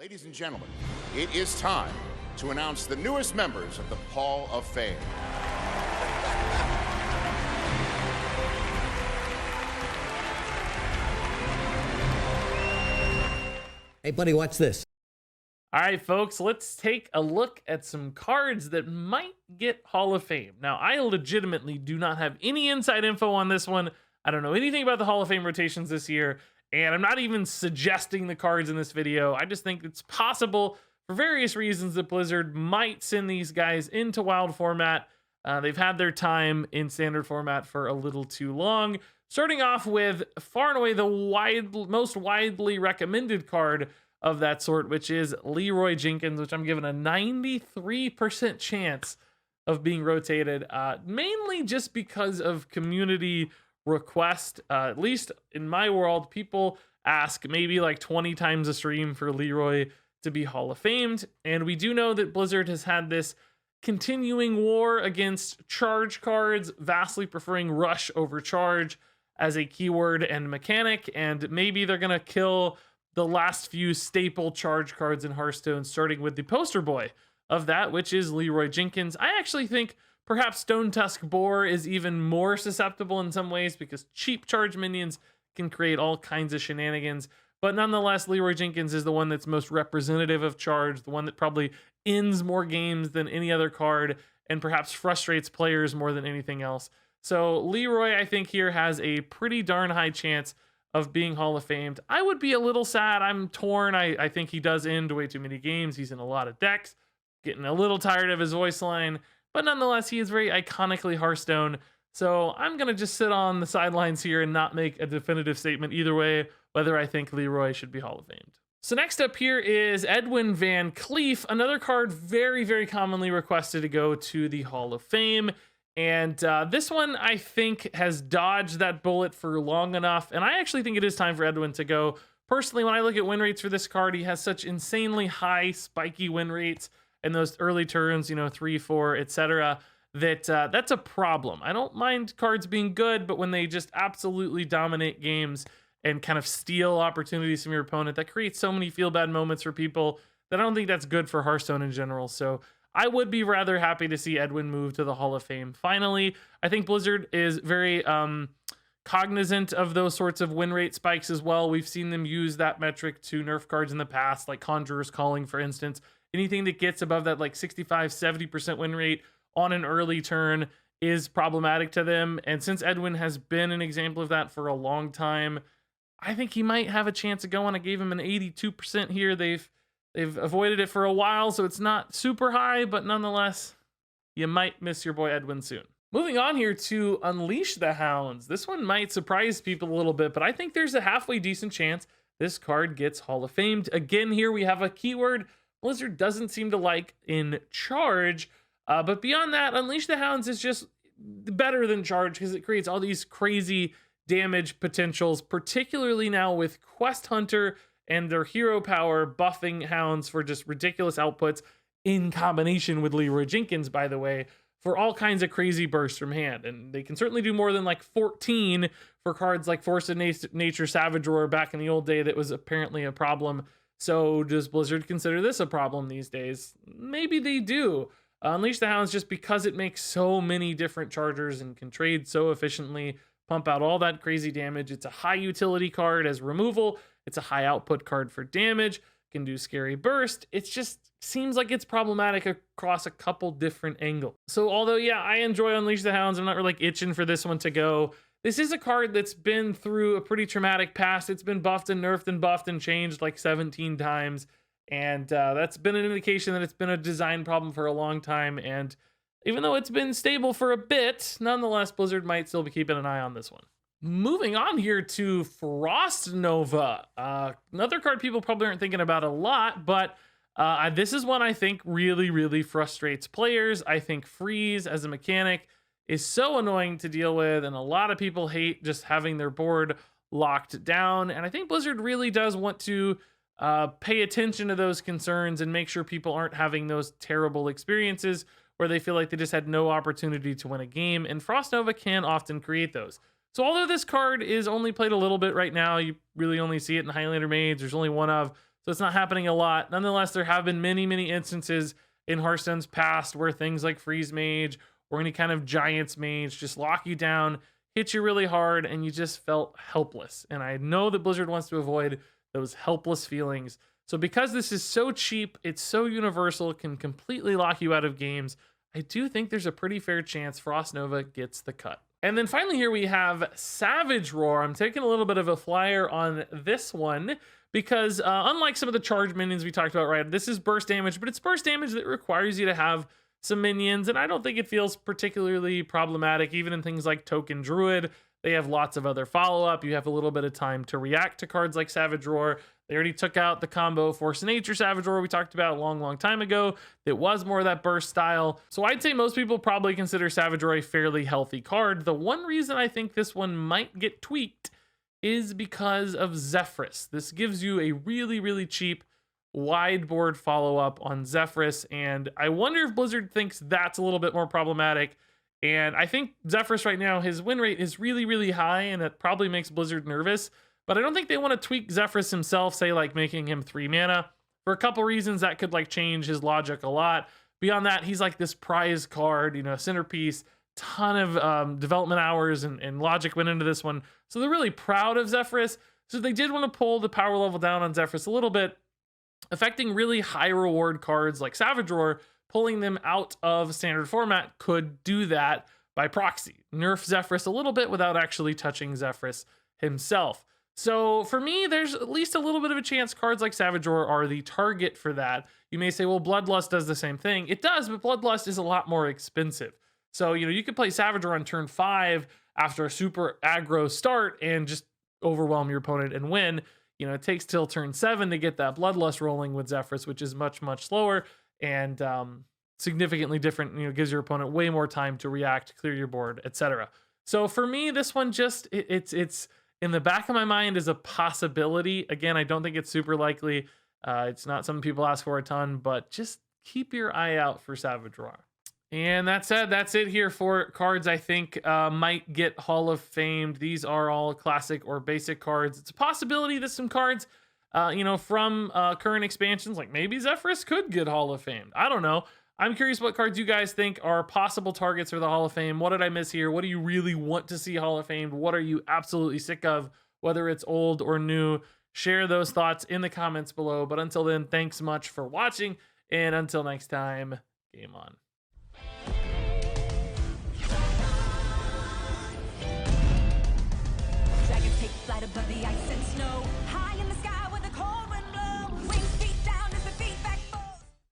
Ladies and gentlemen, it is time to announce the newest members of the Hall of Fame. Hey, buddy, watch this. All right, folks, let's take a look at some cards that might get Hall of Fame. Now, I legitimately do not have any inside info on this one. I don't know anything about the Hall of Fame rotations this year, and I'm not even suggesting the cards in this video. I just think it's possible for various reasons that Blizzard might send these guys into wild format. They've had their time in standard format for a little too long. Starting off with far and away the most widely recommended card of that sort, which is Leroy Jenkins, which I'm given a 93% chance of being rotated, mainly just because of community request. At least in my world, people ask maybe like 20 times a stream for Leroy to be Hall of Famed, and we do know that Blizzard has had this continuing war against charge cards, vastly preferring rush over charge as a keyword and mechanic, and maybe they're gonna kill the last few staple charge cards in Hearthstone, starting with the poster boy of that, which is Leroy Jenkins. I actually think perhaps Stone Tusk Boar is even more susceptible in some ways because cheap charge minions can create all kinds of shenanigans. But nonetheless, Leroy Jenkins is the one that's most representative of charge, the one that probably ends more games than any other card, and perhaps frustrates players more than anything else. So Leroy, I think, here has a pretty darn high chance of being Hall of Famed. I would be a little sad. I'm torn. I think he does end way too many games. He's in a lot of decks, getting a little tired of his voice line, but nonetheless, he is very iconically Hearthstone. So I'm going to just sit on the sidelines here and not make a definitive statement either way, whether I think Leroy should be Hall of Famed. So next up here is Edwin Vancleef, another card very, very commonly requested to go to the Hall of Fame. And this one, I think, has dodged that bullet for long enough. And I actually think it is time for Edwin to go. Personally, when I look at win rates for this card, he has such insanely high, spiky win rates in those early turns, 3, 4, etc., that that's a problem. I don't mind cards being good, but when they just absolutely dominate games and kind of steal opportunities from your opponent, that creates so many feel-bad moments for people that I don't think that's good for Hearthstone in general. So I would be rather happy to see Edwin move to the Hall of Fame. Finally, I think Blizzard is very cognizant of those sorts of win rate spikes as well. We've seen them use that metric to nerf cards in the past, like Conjurer's Calling, for instance. Anything that gets above that like 65, 70% win rate on an early turn is problematic to them. And since Edwin has been an example of that for a long time, I think he might have a chance of going. I gave him an 82% here. They've avoided it for a while, so it's not super high, but nonetheless, you might miss your boy Edwin soon. Moving on here to Unleash the Hounds. This one might surprise people a little bit, but I think there's a halfway decent chance this card gets Hall of Famed. Again, here we have a keyword Blizzard doesn't seem to like in charge, but beyond that, Unleash the Hounds is just better than charge because it creates all these crazy damage potentials, particularly now with Quest Hunter and their hero power buffing Hounds for just ridiculous outputs in combination with Leroy Jenkins, by the way, for all kinds of crazy bursts from hand. And they can certainly do more than like 14 for cards like Force of Nature Savage Roar back in the old day that was apparently a problem. So does Blizzard consider this a problem these days? Maybe they do. Unleash the Hounds, just because it makes so many different chargers and can trade so efficiently, pump out all that crazy damage. It's a high utility card as removal. It's a high output card for damage. Can do scary burst. It just seems like it's problematic across a couple different angles. So although, yeah, I enjoy Unleash the Hounds, I'm not really itching for this one to go. This is a card that's been through a pretty traumatic past. It's been buffed and nerfed and buffed and changed like 17 times. And that's been an indication that it's been a design problem for a long time. And even though it's been stable for a bit, nonetheless, Blizzard might still be keeping an eye on this one. Moving on here to Frost Nova. Another card people probably aren't thinking about a lot, but this is one I think really, really frustrates players. I think freeze as a mechanic is so annoying to deal with, and a lot of people hate just having their board locked down. And I think Blizzard really does want to pay attention to those concerns and make sure people aren't having those terrible experiences where they feel like they just had no opportunity to win a game. And Frost Nova can often create those. So although this card is only played a little bit right now, you really only see it in Highlander Maids. There's only one of so it's not happening a lot. Nonetheless, there have been many instances in Hearthstone's past where things like Freeze Mage or any kind of Giants Mage just lock you down, hit you really hard, and you just felt helpless. And I know that Blizzard wants to avoid those helpless feelings. So because this is so cheap, it's so universal, it can completely lock you out of games, I do think there's a pretty fair chance Frost Nova gets the cut. And then finally here we have Savage Roar. I'm taking a little bit of a flyer on this one because unlike some of the charge minions we talked about, right, this is burst damage, but it's burst damage that requires you to have some minions, and I don't think it feels particularly problematic. Even in things like Token Druid, they have lots of other follow-up. You have a little bit of time to react to cards like Savage Roar. They already took out the combo Force of Nature Savage Roar we talked about a long time ago. It was more of that burst style. So I'd say most people probably consider Savage Roar a fairly healthy card. The one reason I think this one might get tweaked is because of Zephrys. This gives you a really cheap wide board follow-up on Zephrys, and I wonder if Blizzard thinks that's a little bit more problematic. And I think Zephrys right now, his win rate is really high, and it probably makes Blizzard nervous. But I don't think they want to tweak Zephrys himself, say like making him 3 mana. For a couple reasons, that could like change his logic a lot. Beyond that, he's like this prize card, you know, centerpiece, ton of development hours and logic went into this one. So they're really proud of Zephrys. So they did want to pull the power level down on Zephrys a little bit, affecting really high reward cards like Savage Roar. Pulling them out of standard format could do that by proxy. Nerf Zephrys a little bit without actually touching Zephrys himself. So for me, there's at least a little bit of a chance cards like Savage Roar are the target for that. You may say, well, Bloodlust does the same thing. It does, but Bloodlust is a lot more expensive. So, you know, you could play Savage Roar on turn 5 after a super aggro start and just overwhelm your opponent and win. You know, it takes till turn 7 to get that Bloodlust rolling with Zephrys, which is much slower and significantly different. You know, gives your opponent way more time to react, clear your board, etc. So for me, this one just it's in the back of my mind is a possibility. Again, I don't think it's super likely. It's not something people ask for a ton, but just keep your eye out for Savage Roar. And that said, that's it here for cards I think might get Hall of Famed. These are all classic or basic cards. It's a possibility that some cards, you know, from current expansions, like maybe Zephrys could get Hall of Fame. I don't know. I'm curious what cards you guys think are possible targets for the Hall of Fame. What did I miss here? What do you really want to see Hall of Fame? What are you absolutely sick of, whether it's old or new? Share those thoughts in the comments below. But until then, thanks much for watching. And until next time, game on. Dragons take flight above the ice and snow.